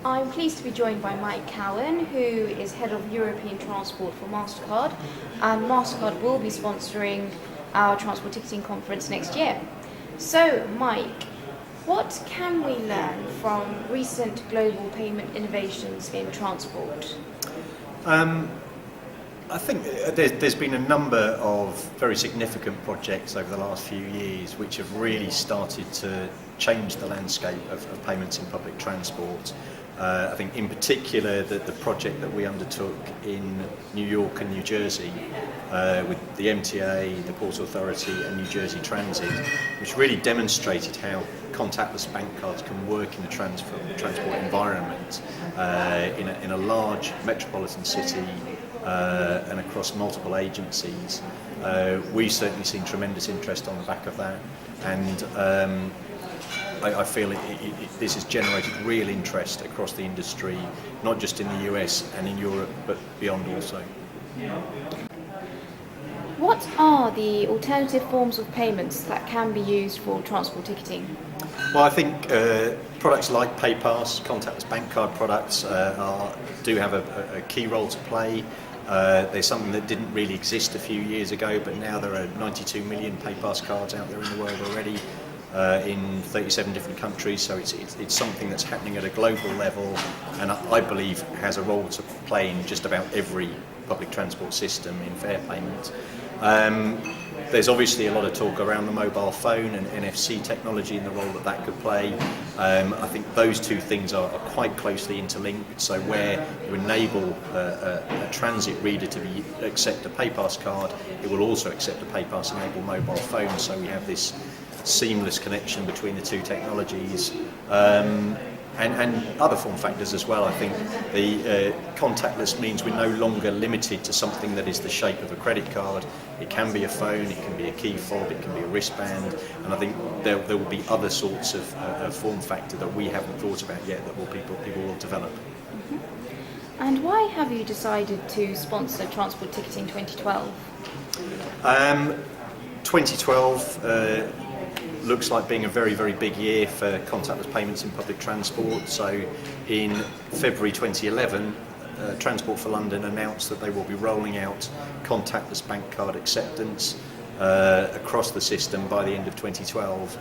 I'm pleased to be joined by Mike Cowen, who is Head of European Transport for MasterCard, and MasterCard will be sponsoring our transport ticketing conference next year. So, Mike, what can we learn from recent global payment innovations in transport? I think there's been a number of very significant projects over the last few years which have really started to change the landscape of payments in public transport. I think in particular the project that we undertook in New York and New Jersey with the MTA, the Port Authority and New Jersey Transit, which really demonstrated how contactless bank cards can work in the transport environment in a large metropolitan city and across multiple agencies. We've certainly seen tremendous interest on the back of that, and I feel this has generated real interest across the industry, not just in the US and in Europe, but beyond also. What are the alternative forms of payments that can be used for transport ticketing? Well, I think products like PayPass, contactless bank card products, do have a key role to play. There's something that didn't really exist a few years ago, but now there are 92 million PayPass cards out there in the world already. In 37 different countries, so it's something that's happening at a global level, and I believe has a role to play in just about every public transport system in fare payment. There's obviously a lot of talk around the mobile phone and NFC technology and the role that could play. I think those two things are quite closely interlinked, so where you enable a transit reader to accept a PayPass card, it will also accept a PayPass enabled mobile phone, so we have this seamless connection between the two technologies, and other form factors as well. I think the contactless means we're no longer limited to something that is the shape of a credit card. It can be a phone, it can be a key fob, it can be a wristband, and I think there will be other sorts of form factor that we haven't thought about yet that people will develop. Mm-hmm. And why have you decided to sponsor Transport Ticketing 2012? 2012 looks like being a very, very big year for contactless payments in public transport. So in February 2011, Transport for London announced that they will be rolling out contactless bank card acceptance across the system by the end of 2012.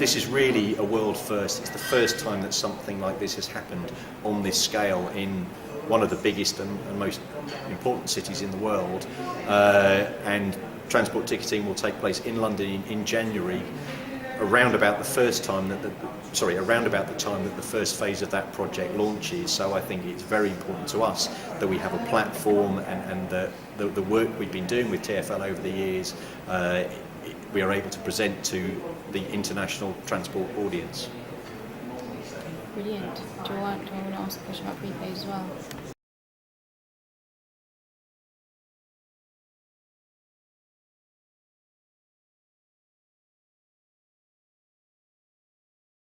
This is really a world first. It's the first time that something like this has happened on this scale in one of the biggest and most important cities in the world. And transport ticketing will take place in London in January, around about the time that the first phase of that project launches. So I think it's very important to us that we have a platform, and the work we've been doing with TfL over the years, we are able to present to the international transport audience. Brilliant. Do you want to ask a question about Prepaid as well?